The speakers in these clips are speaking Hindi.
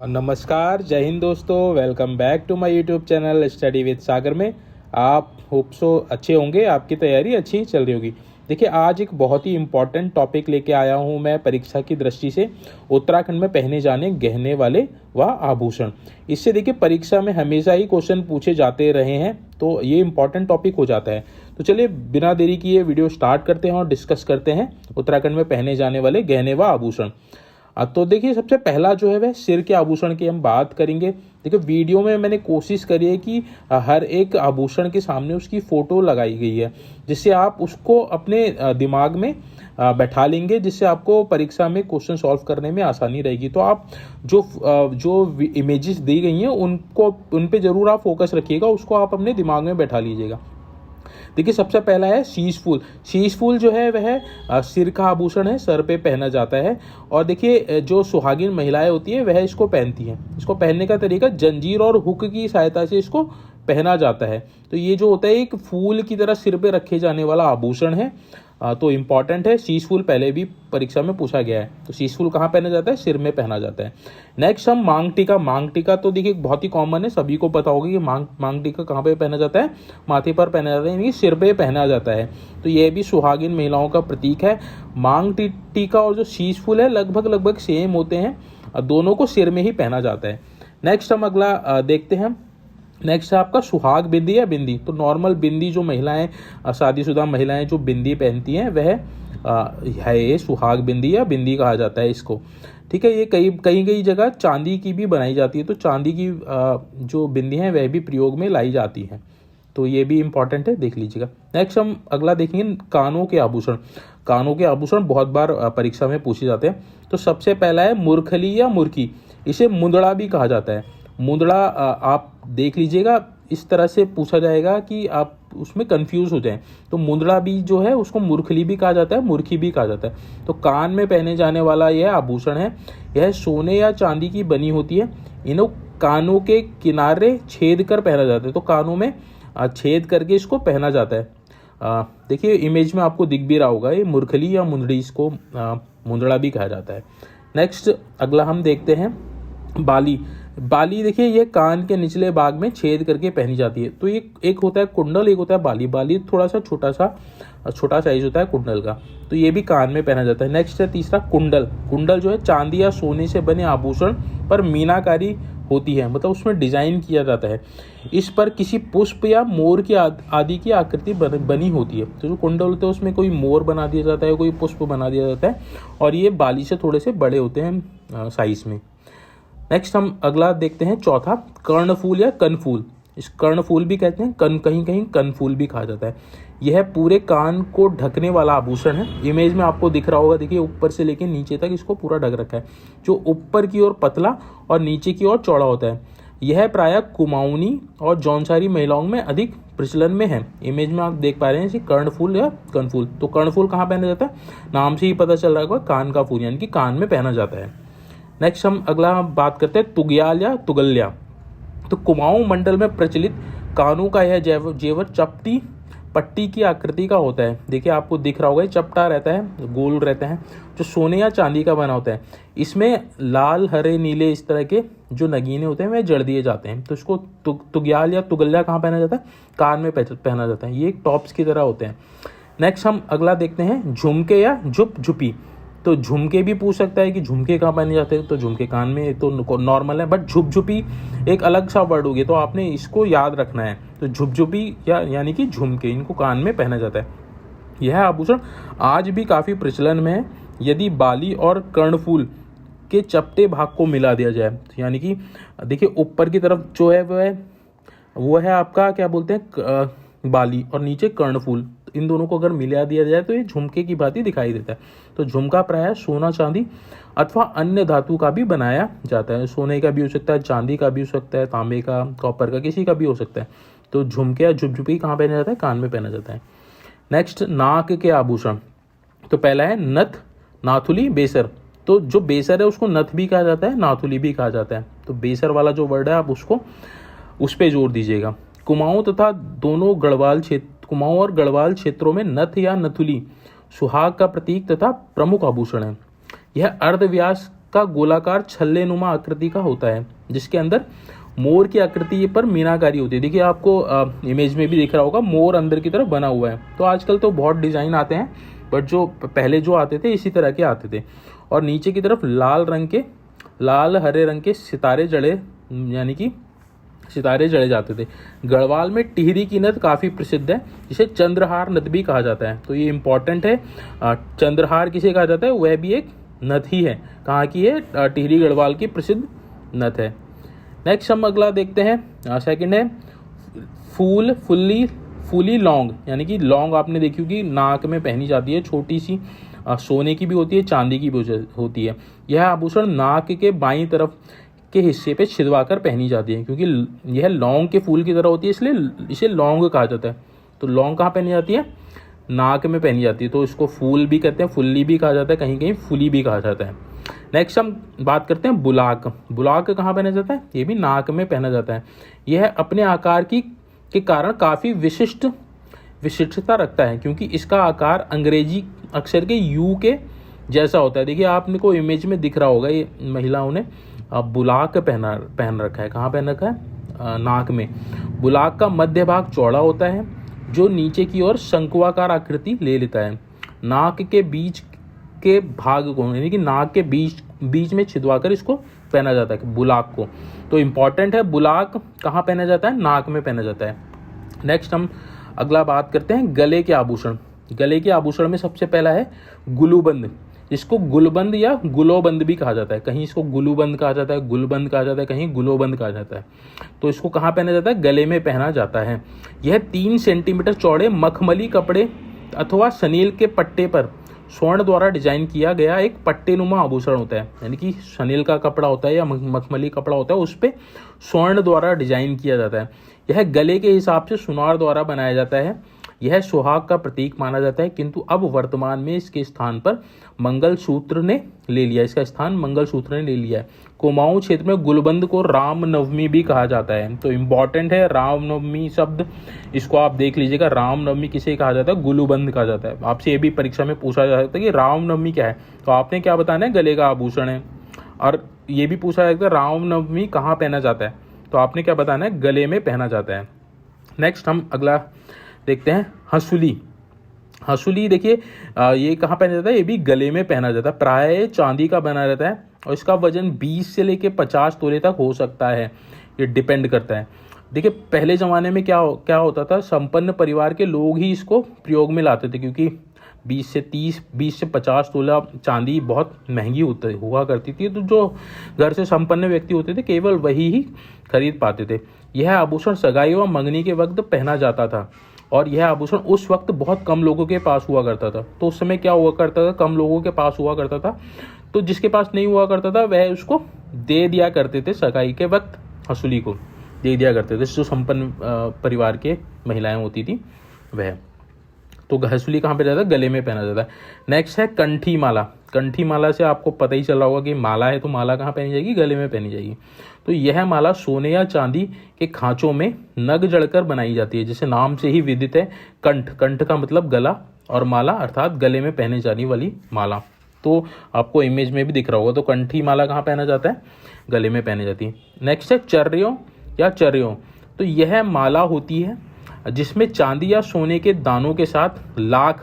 नमस्कार, जय हिंद दोस्तों। Welcome back to my YouTube channel study with Sagar में। आप होप सो अच्छे होंगे, आपकी तैयारी अच्छी चल रही होगी। देखिए, आज एक बहुत ही इम्पॉर्टेंट टॉपिक लेके आया हूँ मैं परीक्षा की दृष्टि से। उत्तराखंड में पहने जाने गहने वाले व आभूषण। इससे देखिए परीक्षा में हमेशा ही क्वेश्चन पूछे जाते रहे हैं, तो ये इम्पॉर्टेंट टॉपिक हो जाता है। तो चलिए बिना देरी किए वीडियो स्टार्ट करते हैं और डिस्कस करते हैं उत्तराखंड में पहने जाने वाले गहने व आभूषण। तो देखिए, सबसे पहला जो है वह सिर के आभूषण की हम बात करेंगे। देखिए, वीडियो में मैंने कोशिश करी है कि हर एक आभूषण के सामने उसकी फ़ोटो लगाई गई है, जिससे आप उसको अपने दिमाग में बैठा लेंगे, जिससे आपको परीक्षा में क्वेश्चन सॉल्व करने में आसानी रहेगी। तो आप जो इमेजेस दी गई हैं उन पे ज़रूर आप फोकस रखिएगा, उसको आप अपने दिमाग में बैठा लीजिएगा। देखिए, सबसे पहला है शीश फूल। शीश फूल जो है वह सिर का आभूषण है, सर पे पहना जाता है। और देखिए, जो सुहागिन महिलाएं होती है वह इसको पहनती हैं। इसको पहनने का तरीका जंजीर और हुक की सहायता से इसको पहना जाता है। तो ये जो होता है एक फूल की तरह सिर पे रखे जाने वाला आभूषण है। तो इम्पॉर्टेंट है। शीश फूल पहले भी परीक्षा में पूछा गया है। तो शीश फूल कहाँ पहना जाता है? सिर में पहना जाता है। नेक्स्ट हम मांग टीका। मांग टीका तो देखिए बहुत ही कॉमन है, सभी को पता होगा कि मांग टीका कहाँ पे पहना जाता है? माथे पर पहना जाता है, यानी सिर पे पहना जाता है। तो ये भी सुहागिन महिलाओं का प्रतीक है। मांग टीका और जो शीश फूल है लगभग सेम होते हैं, दोनों को सिर में ही पहना जाता है। नेक्स्ट हम अगला देखते हैं। नेक्स्ट है आपका सुहाग बिंदी या बिंदी। तो नॉर्मल बिंदी जो महिलाएं, शादीशुदा महिलाएं जो बिंदी पहनती हैं वह है ये सुहाग बिंदी या बिंदी कहा जाता है इसको। ठीक है, ये कई जगह चांदी की भी बनाई जाती है। तो चांदी की जो बिंदी हैं वह भी प्रयोग में लाई जाती हैं। तो ये भी इंपॉर्टेंट है, देख लीजिएगा। नेक्स्ट हम अगला देखेंगे कानों के आभूषण। कानों के आभूषण बहुत बार परीक्षा में पूछे जाते हैं। तो सबसे पहला है मुरखली या मुर्की। इसे मुंदड़ा भी कहा जाता है। मुंदड़ा आप देख लीजिएगा, इस तरह से पूछा जाएगा कि आप उसमें कंफ्यूज हो जाएं। तो मुंदड़ा भी जो है उसको मुरखली भी कहा जाता है, मुर्खी भी कहा जाता है। तो कान में पहने जाने वाला यह आभूषण है। यह सोने या चांदी की बनी होती है। इन्हें कानों के किनारे छेद कर पहना जाता है। तो कानों में छेद करके इसको पहना जाता है। देखिए, इमेज में आपको दिख भी रहा होगा, ये मुरखली या मुंदड़ी, इसको मुंदड़ा भी कहा जाता है। नेक्स्ट अगला हम देखते हैं बाली। बाली देखिए, ये कान के निचले भाग में छेद करके पहनी जाती है। तो ये एक होता है कुंडल, एक होता है बाली। बाली थोड़ा सा छोटा साइज होता है कुंडल का। तो ये भी कान में पहना जाता है। नेक्स्ट है तीसरा कुंडल। कुंडल जो है चांदी या सोने से बने आभूषण पर मीनाकारी होती है, मतलब उसमें डिजाइन किया जाता है। इस पर किसी पुष्प या मोर की आदि की आकृति बनी होती है। तो जो कुंडल होते हैं उसमें कोई मोर बना दिया जाता है, कोई पुष्प बना दिया जाता है। और ये बाली से थोड़े से बड़े होते हैं साइज में। नेक्स्ट हम अगला देखते हैं चौथा, कर्णफूल या कनफूल। इस कर्णफूल भी कहते हैं, कहीं कनफूल भी कहा जाता है। यह पूरे कान को ढकने वाला आभूषण है। इमेज में आपको दिख रहा होगा, देखिए ऊपर से लेकर नीचे तक इसको पूरा ढक रखा है। जो ऊपर की ओर पतला और नीचे की ओर चौड़ा होता है। यह प्रायः कुमाऊनी और जौनसारी महिलाओं में अधिक प्रचलन में है। इमेज में आप देख पा रहे हैं कर्णफूल या कनफूल। तो कर्णफूल कहाँ पहना जाता है? नाम से ही पता चल रहा होगा, कान का फूल, यानी कि कान में पहना जाता है। नेक्स्ट हम अगला बात करते हैं तुग्याल या तुगल्या। तो कुमाऊं मंडल में प्रचलित कानों का यह जेवर चपटी पट्टी की आकृति का होता है। देखिए, आपको दिख रहा होगा, चपटा रहता है, गोल रहता है, जो सोने या चांदी का बना होता है। इसमें लाल, हरे, नीले इस तरह के जो नगीने होते हैं वह जड़ दिए जाते हैं। तो इसको तुग्याल या तुगल्या कहाँ पहना जाता है? कान में पहना जाता है। ये टॉप्स की तरह होते हैं। नेक्स्ट हम अगला देखते हैं झुमके या झुपझुपी। तो झुमके भी पूछ सकता है कि झुमके कहाँ पहने जाते हैं। तो झुमके कान में तो नॉर्मल है, बट झुपझुपी एक अलग सा वर्ड हो गया, तो आपने इसको याद रखना है। तो झुपझुपी यानी कि झुमके, इनको कान में पहना जाता है। यह आभूषण आज भी काफ़ी प्रचलन में है। यदि बाली और कर्णफूल के चपटे भाग को मिला दिया जाए, यानी कि देखिए ऊपर की तरफ जो है वो है आपका क्या बोलते हैं बाली, और नीचे कर्णफूल। इन दोनों को अगर मिला दिया जाए तो ये झुमके की भांति दिखाई देता है। तो झुमका प्रायः सोना, चांदी अथवा अन्य धातु का भी बनाया जाता है। सोने का भी हो सकता है, चांदी का भी हो सकता है, तांबे का, कॉपर का, किसी का भी हो सकता है। तो झुमके या झुपझुपी कहाँ पहना जाता है? कान में पहना जाता है। नेक्स्ट, नाक के आभूषण। तो पहला है नथ, नाथुली, बेसर। तो जो बेसर है उसको नथ भी कहा जाता है, नाथुली भी कहा जाता है। तो बेसर वाला जो वर्ड है आप उस पर जोर दीजिएगा। कुमाऊं और गढ़वाल क्षेत्रों में नथ या नथुली सुहाग का प्रतीक तथा प्रमुख आभूषण है। यह अर्धव्यास उसका गोलाकार छल्ले नुमा आकृति का होता है, जिसके अंदर मोर की आकृति पर मीनाकारी होती है। देखिए आपको इमेज में भी दिख रहा होगा, मोर अंदर की तरफ बना हुआ है। तो आजकल तो बहुत डिज़ाइन आते हैं, बट जो पहले जो आते थे इसी तरह के आते थे। और नीचे की तरफ लाल हरे रंग के सितारे जड़े, यानी कि सितारे जड़े जाते थे। गढ़वाल में टिहरी की नद काफ़ी प्रसिद्ध है, जिसे चंद्रहार नद भी कहा जाता है। तो ये इंपॉर्टेंट है, चंद्रहार किसे कहा जाता है, वह भी एक नद ही है। कहाँ की है, टिहरी गढ़वाल की प्रसिद्ध नद है। नेक्स्ट हम अगला देखते हैं, सेकंड है फूली लौंग, यानी कि लौंग आपने देखी होगी, नाक में पहनी जाती है, छोटी सी, सोने की भी होती है, चांदी की भी होती है। यह आभूषण नाक के बाईं तरफ के हिस्से पे छिदवाकर पहनी जाती है, क्योंकि यह लौंग के फूल की तरह होती है, इसलिए इसे लौंग कहा जाता है। तो लौंग कहाँ पहनी जाती है, नाक में पहनी जाती है। तो इसको फूल भी कहते हैं, फुल्ली भी कहा जाता है, कहीं कहीं फुली भी कहा जाता है। नेक्स्ट हम बात करते हैं बुलाक। बुलाक कहाँ पहना जाता है, ये भी नाक में पहना जाता है। यह अपने आकार के कारण काफ़ी विशिष्टता रखता है, क्योंकि इसका आकार अंग्रेजी अक्षर के यू के जैसा होता है। देखिए आपने को इमेज में दिख रहा होगा, ये महिलाओं ने बुलाक पहन रखा है। कहाँ पहन रखा है, नाक में। बुलाक का मध्य भाग चौड़ा होता है, जो नीचे की ओर शंकुआकार आकृति ले लेता है। नाक के बीच के भाग को, यानी कि नाक के बीच में छिदवाकर इसको पहना जाता है, बुलाक को। तो इम्पॉर्टेंट है, बुलाक कहाँ पहना जाता है, नाक में पहना जाता है। नेक्स्ट हम अगला बात करते हैं गले के आभूषण। गले के आभूषण में सबसे पहला है गुलूबंद, इसको गुलबंद या गुलोबंद भी कहा जाता है। कहीं इसको गुलूबंद कहा जाता है, गुलबंद कहा जाता है, कहीं गुलोबंद कहा जाता है। तो इसको कहाँ पहना जाता है, गले में पहना जाता है। यह 3 सेंटीमीटर चौड़े मखमली कपड़े अथवा सनील के पट्टे पर स्वर्ण द्वारा डिजाइन किया गया एक पट्टेनुमा आभूषण होता है। यानी कि सनील का कपड़ा होता है या मखमली कपड़ा होता है, उस पर स्वर्ण द्वारा डिजाइन किया जाता है। यह गले के हिसाब से सुनार द्वारा बनाया जाता है। यह सुहाग का प्रतीक माना जाता है, किंतु अब वर्तमान में इसके स्थान पर मंगलसूत्र ने ले लिया, इसका स्थान मंगलसूत्र ने ले लिया है। कुमाऊं क्षेत्र में गुलबंद को रामनवमी भी कहा जाता है। तो इम्पॉर्टेंट है रामनवमी शब्द, इसको आप देख लीजिएगा। रामनवमी किसे कहा जाता है, गुलूबंद कहा जाता है। आपसे ये भी परीक्षा में पूछा जा सकता है कि रामनवमी क्या है, तो आपने क्या बताना है, गले का आभूषण है। और ये भी पूछा जाता है रामनवमी कहाँ पहना जाता है, तो आपने क्या बताना है, गले में पहना जाता है। नेक्स्ट हम अगला देखते हैं हंसुली। हंसुली देखिए ये कहाँ पहना जाता है, ये भी गले में पहना जाता है। प्राय चांदी का बना रहता है और इसका वजन 20 से लेके 50 तोले तक हो सकता है, ये डिपेंड करता है। देखिए पहले ज़माने में क्या होता था, संपन्न परिवार के लोग ही इसको प्रयोग में लाते थे, क्योंकि 20 से 50 तोला चांदी बहुत महंगी हुआ करती थी। तो जो घर से संपन्न व्यक्ति होते थे केवल वही ही खरीद पाते थे। यह आभूषण सगाई व मंगनी के वक्त पहना जाता था, और यह आभूषण उस वक्त बहुत कम लोगों के पास हुआ करता था। तो उस समय क्या हुआ करता था, कम लोगों के पास हुआ करता था, तो जिसके पास नहीं हुआ करता था वह उसको दे दिया करते थे, सगाई के वक्त हंसुली को दे दिया करते थे, जो संपन्न परिवार के महिलाएं होती थी वह। तो हंसुली कहाँ पे जाता है, गले में पहना जाता है। नेक्स्ट है कंठी माला। कंठी माला से आपको पता ही चल रहा होगा कि माला है, तो माला कहाँ पहनी जाएगी, गले में पहनी जाएगी। तो यह माला सोने या चांदी के खांचों में नग जड़कर बनाई जाती है, जैसे नाम से ही विदित है। कंठ, कंठ का मतलब गला, और माला अर्थात गले में पहने जाने वाली माला। तो आपको इमेज में भी दिख रहा होगा। तो कंठी माला कहाँ पहना जाता है, गले में पहनी जाती है। नेक्स्ट है चर्रियों या चर्रियों। तो यह माला होती है जिसमें चांदी या सोने के दानों के साथ लाख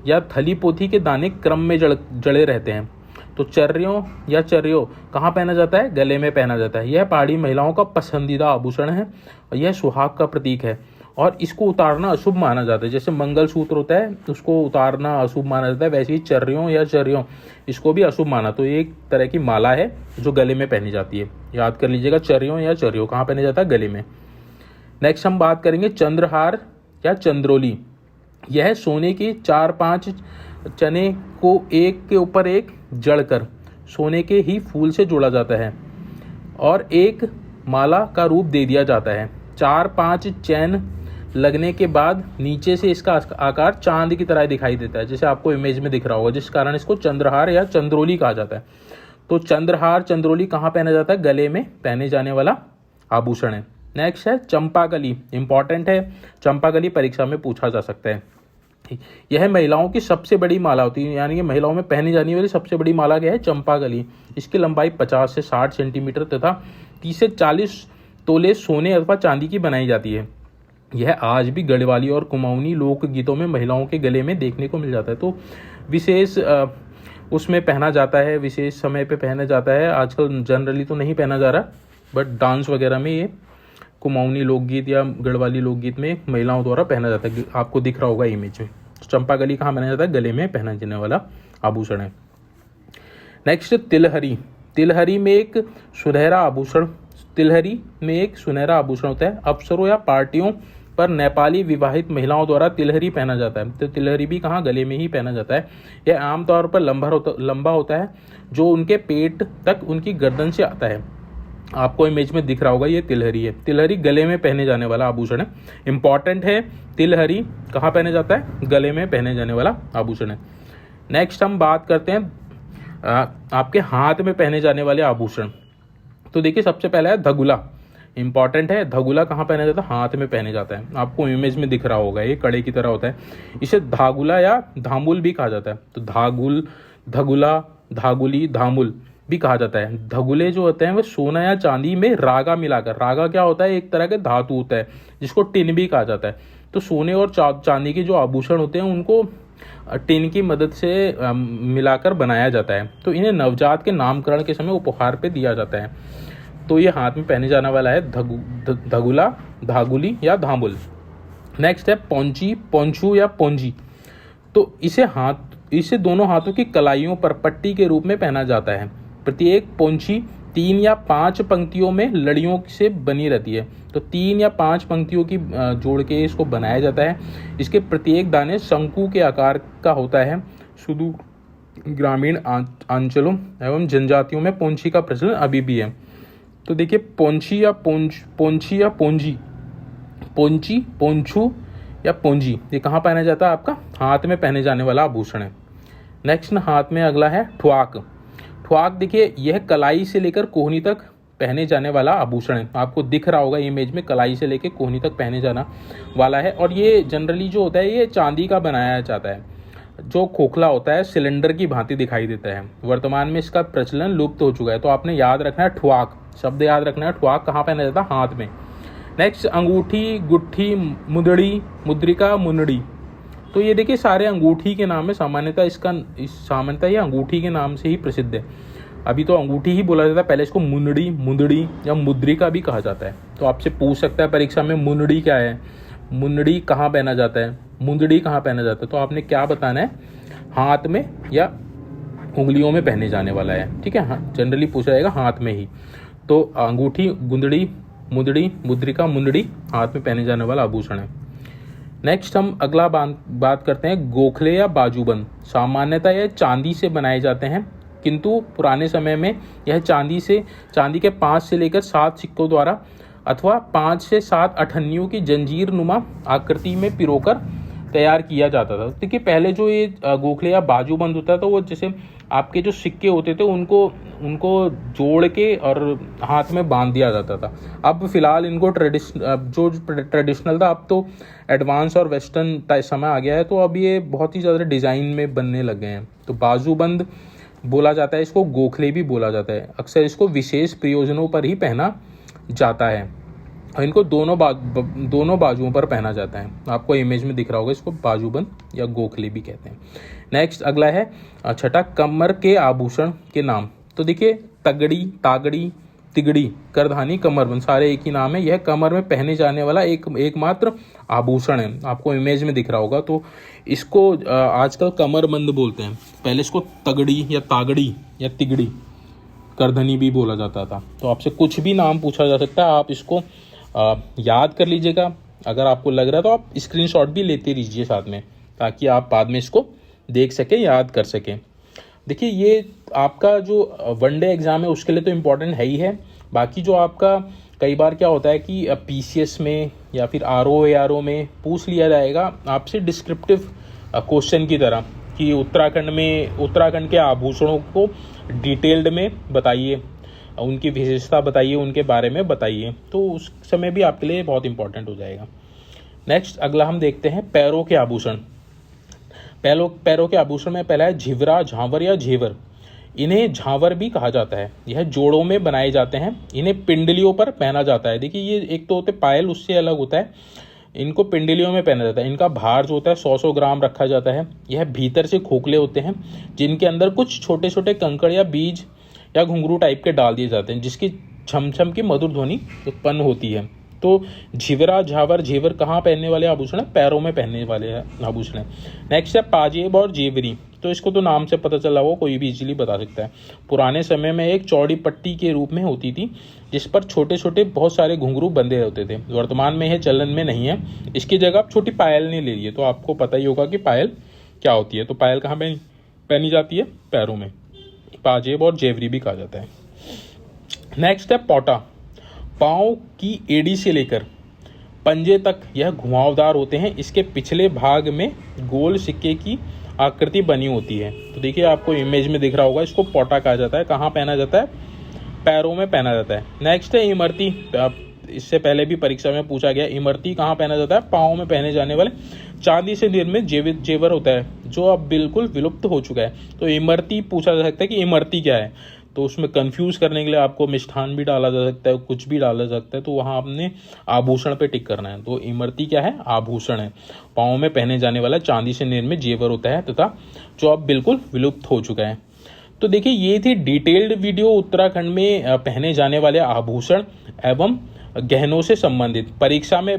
या थली पोथी के दाने क्रम में जड़े रहते हैं। तो चर्रियों या चर्रियों कहाँ पहना जाता है, गले में पहना जाता है। यह पहाड़ी महिलाओं का पसंदीदा आभूषण है और यह सुहाग का प्रतीक है, और इसको उतारना अशुभ माना जाता है। जैसे मंगलसूत्र होता है उसको उतारना अशुभ माना जाता है, वैसे ही चर्रियों या चर्रियों इसको भी अशुभ माना। तो ये एक तरह की माला है जो गले में पहनी जाती है, याद कर लीजिएगा। चर्रियों या चर्रियों कहाँ पहना जाता है, गले में। नेक्स्ट हम बात करेंगे चंद्रहार या चंद्रोली। यह सोने के 4-5 चने को एक के ऊपर एक जड़कर सोने के ही फूल से जोड़ा जाता है और एक माला का रूप दे दिया जाता है। 4-5 चैन लगने के बाद नीचे से इसका आकार चांद की तरह दिखाई देता है, जैसे आपको इमेज में दिख रहा होगा, जिस कारण इसको चंद्रहार या चंद्रोली कहा जाता है। तो चंद्रहार चंद्रोली कहाँ पहना जाता है, गले में पहने जाने वाला आभूषण है। नेक्स्ट है चंपाकली। इंपॉर्टेंट है, चंपाकली परीक्षा में पूछा जा सकता है। यह महिलाओं की सबसे बड़ी माला होती है, यानी कि महिलाओं में पहनी जाने वाली सबसे बड़ी माला क्या है? चंपाकली। इसकी लंबाई 50 से 60 सेंटीमीटर तथा 30 से 40 तोले सोने अथवा चांदी की बनाई जाती है। यह आज भी गढ़वाली और कुमाऊनी लोकगीतों में महिलाओं के गले में देखने को मिल जाता है। तो विशेष उसमें पहना जाता है, विशेष समय पे पहना जाता है। आजकल जनरली तो नहीं पहना जा रहा, बट डांस वगैरह में ये कुमाऊनी लोकगीत या गढ़वाली लोकगीत में महिलाओं द्वारा पहना जाता है। आपको दिख रहा होगा इमेज में। तो चंपाकली कहाँ पहना जाता है? गले में पहना जाने वाला आभूषण है। नेक्स्ट, तिलहरी। तिलहरी में एक सुनहरा आभूषण होता है। अवसरों या पार्टियों पर नेपाली विवाहित महिलाओं द्वारा तिलहरी पहना जाता है। तो तिलहरी भी कहाँ? गले में ही पहना जाता है। यह आमतौर पर लंबा होता है, जो उनके पेट तक उनकी गर्दन से आता है। आपको इमेज में दिख रहा होगा, ये तिलहरी है। तिलहरी गले में पहने जाने वाला आभूषण है। इंपॉर्टेंट है, तिलहरी कहाँ पहने जाता है? गले में पहने जाने वाला आभूषण है। नेक्स्ट हम बात करते हैं आपके हाथ में पहने जाने वाले आभूषण। तो देखिए, सबसे पहला है धगुला। इंपॉर्टेंट है, धगुला कहाँ पहना जाता है? हाथ में पहने जाता है। आपको इमेज में दिख रहा होगा, ये कड़े की तरह होता है। इसे धागुला या धामुल भी कहा जाता है। तो धगुला, धागुली, धामुल भी कहा जाता है। धगुले जो होते हैं वो सोना या चांदी में रागा मिलाकर, रागा क्या होता है? एक तरह का धातु होता है जिसको टिन भी कहा जाता है। तो सोने और चांदी के जो आभूषण होते हैं उनको टिन की मदद से मिलाकर बनाया जाता है। तो इन्हें नवजात के नामकरण के समय उपहार पे दिया जाता है। तो ये हाथ में पहने जाने वाला है धगुला, धागुली या धामुल। नेक्स्ट है पौंची, पोंछू या पोंजी। तो इसे दोनों हाथों की कलाइयों पर पट्टी के रूप में पहना जाता है। प्रत्येक पोंछी 3 या 5 पंक्तियों में लड़ियों से बनी रहती है। तो 3 या 5 पंक्तियों की जोड़ के इसको बनाया जाता है। इसके प्रत्येक दाने शंकु के आकार का होता है। सुदूर ग्रामीण अंचलों एवं जनजातियों में पोंछी का प्रचलन अभी भी है। तो देखिए, पोंछी या पोंजी, पोंची, पोंछू या पोंजी, ये कहाँ पहना जाता है? आपका हाथ में पहने जाने वाला आभूषण है। नेक्स्ट हाथ में अगला है ठुआक। ठुआक देखिए, यह कलाई से लेकर कोहनी तक पहने जाने वाला आभूषण है। आपको दिख रहा होगा इमेज में, कलाई से लेकर कोहनी तक पहने जाना वाला है। और ये जनरली जो होता है, ये चांदी का बनाया जाता है। जो खोखला होता है सिलेंडर की भांति दिखाई देता है। वर्तमान में इसका प्रचलन लुप्त हो चुका है। तो आपने याद रखना है, ठुआक शब्द याद रखना है। ठुआक कहाँ पहना जाता है? हाथ में। नेक्स्ट, अंगूठी, गुट्ठी, मुदड़ी, मुद्रिका, मुनड़ी। तो ये देखिए, सारे अंगूठी के नाम है। सामान्यतः ये अंगूठी के नाम से ही प्रसिद्ध है। अभी तो अंगूठी ही बोला जाता है, पहले इसको मुनड़ी, मुदड़ी या मुद्रिका भी कहा जाता है। तो आपसे पूछ सकता है परीक्षा में, मुनड़ी क्या है, मुनड़ी कहाँ पहना जाता है, मुंदड़ी कहाँ पहना जाता है? तो आपने क्या बताना है? हाथ में या उंगलियों में पहने जाने वाला है। ठीक है, हाँ, जनरली पूछा जाएगा हाथ में ही। तो अंगूठी, गुंदड़ी, मुदड़ी, मुद्रिका, मुंदड़ी हाथ में पहने जाने वाला आभूषण है। नेक्स्ट हम अगला बात करते हैं गोखले या बाजूबंद। सामान्यतः यह चांदी से बनाए जाते हैं, किंतु पुराने समय में यह चांदी के 5 से लेकर 7 सिक्कों द्वारा अथवा 5 से 7 अठन्नियों की जंजीर नुमा आकृति में पिरोकर तैयार किया जाता था। देखिए, पहले जो ये गोखले या बाजूबंद होता था, वो जैसे आपके जो सिक्के होते थे उनको जोड़ के और हाथ में बांध दिया जाता था। अब फिलहाल इनको ट्रेडिशनल था, अब तो एडवांस और वेस्टर्न समय आ गया है। तो अब ये बहुत ही ज़्यादा डिज़ाइन में बनने लग गए हैं। तो बाजूबंद बोला जाता है, इसको गोखले भी बोला जाता है। अक्सर इसको विशेष प्रयोजनों पर ही पहना जाता है और इनको दोनों बाजुओं पर पहना जाता है। आपको इमेज में दिख रहा होगा, इसको बाजूबंद या गोखले भी कहते हैं। नेक्स्ट अगला है छठा, कमर के आभूषण के नाम। तो देखिए, तगड़ी, तागड़ी, तिगड़ी, करधानी, कमरबंद, सारे एक ही नाम है। यह कमर में पहने जाने वाला एकमात्र आभूषण है। आपको इमेज में दिख रहा होगा। तो इसको आजकल कमरबंद बोलते हैं। पहले इसको तगड़ी या तागड़ी या तिगड़ी, करधनी भी बोला जाता था। तो आपसे कुछ भी नाम पूछा जा सकता है, आप इसको याद कर लीजिएगा। अगर आपको लग रहा है तो आप स्क्रीनशॉट भी लेते रहिए साथ में, ताकि आप बाद में इसको देख सकें, याद कर सकें। देखिए, ये आपका जो वनडे एग्ज़ाम है उसके लिए तो इम्पोर्टेंट है ही है। बाकी जो आपका कई बार क्या होता है कि PCS में या फिर RO में पूछ लिया जाएगा आपसे डिस्क्रिप्टिव क्वेश्चन की तरह कि उत्तराखंड के आभूषणों को डिटेल्ड में बताइए, उनकी विशेषता बताइए, उनके बारे में बताइए। तो उस समय भी आपके लिए बहुत इंपॉर्टेंट हो जाएगा। नेक्स्ट अगला हम देखते हैं पैरों के आभूषण। पैरों के आभूषण में पहला है झिवरा, झांवर या झेवर। इन्हें झांवर भी कहा जाता है। यह जोड़ों में बनाए जाते हैं। इन्हें पिंडलियों पर पहना जाता है। देखिए ये एक तो होते पायल, उससे अलग होता है, इनको पिंडलियों में पहना जाता है। इनका भार जो होता है 100-100 ग्राम रखा जाता है। यह भीतर से खोखले होते हैं जिनके अंदर कुछ छोटे छोटे कंकड़ या बीज या घुंघरू टाइप के डाल दिए जाते हैं, जिसकी छम की मधुर ध्वनि उत्पन्न होती है। तो झिवरा, झावर, झेवर कहाँ पहनने वाले आभूषण है? पैरों में पहनने वाले आभूषण है। नेक्स्ट है पाजेब और जेवरी। तो इसको तो नाम से पता चला वो कोई भी इजीली बता सकता है। पुराने समय में एक चौड़ी पट्टी के रूप में होती थी जिस पर छोटे छोटे बहुत सारे घुंघरू बंधे होते थे। वर्तमान में यह चलन में नहीं है। इसकी जगह आप छोटी पायल ने ले ली है। तो आपको पता ही होगा कि पायल क्या होती है। तो पायल कहाँ पहनी जाती है? पैरों में। पाजेब और जेवरी भी कहा जाता है। नेक्स्ट है पौटा। पाँव की एड़ी से लेकर पंजे तक यह घुमावदार होते हैं। इसके पिछले भाग में गोल सिक्के की आकृति बनी होती है। तो देखिए आपको इमेज में दिख रहा होगा, इसको पौटा कहा जाता है। कहाँ पहना जाता है? पैरों में पहना जाता है। नेक्स्ट है इमरती। इससे पहले भी परीक्षा में पूछा गया, इमरती कहाँ पहना जाता है? पाँव में पहने जाने वाले चांदी से निर्मित जेवर होता है जो अब बिल्कुल विलुप्त हो चुका है। तो इमरती पूछा जा सकता है कि इमरती क्या है। तो उसमें कंफ्यूज करने के लिए आपको मिष्ठान भी डाला जा सकता है, कुछ भी डाला जा सकता है। तो वहाँ आपने आभूषण पे टिक करना है। तो इमरती क्या है? आभूषण है। पाँव में पहने जाने वाला चांदी से निर्मित जेवर होता है तथा जो अब बिल्कुल विलुप्त हो चुका है। तो देखिए ये थी डिटेल्ड वीडियो उत्तराखंड में पहने जाने वाले आभूषण एवं गहनों से संबंधित। परीक्षा में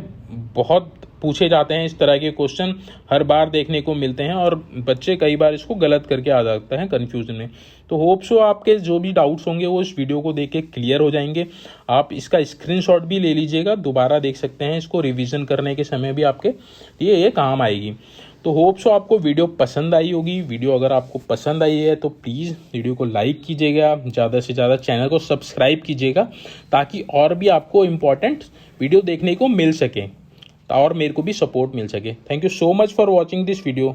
बहुत पूछे जाते हैं इस तरह के क्वेश्चन, हर बार देखने को मिलते हैं और बच्चे कई बार इसको गलत करके आ जाते हैं कंफ्यूजन में। तो होप सो आपके जो भी डाउट्स होंगे वो इस वीडियो को देख के क्लियर हो जाएंगे। आप इसका स्क्रीनशॉट भी ले लीजिएगा, दोबारा देख सकते हैं इसको, रिवीजन करने के समय भी आपके ये काम आएगी। तो होप सो आपको वीडियो पसंद आई होगी। वीडियो अगर आपको पसंद आई है तो प्लीज़ वीडियो को लाइक कीजिएगा, ज़्यादा से ज़्यादा चैनल को सब्सक्राइब कीजिएगा ताकि और भी आपको इम्पोर्टेंट वीडियो देखने को मिल सके और मेरे को भी सपोर्ट मिल सके। Thank you so much for watching this video.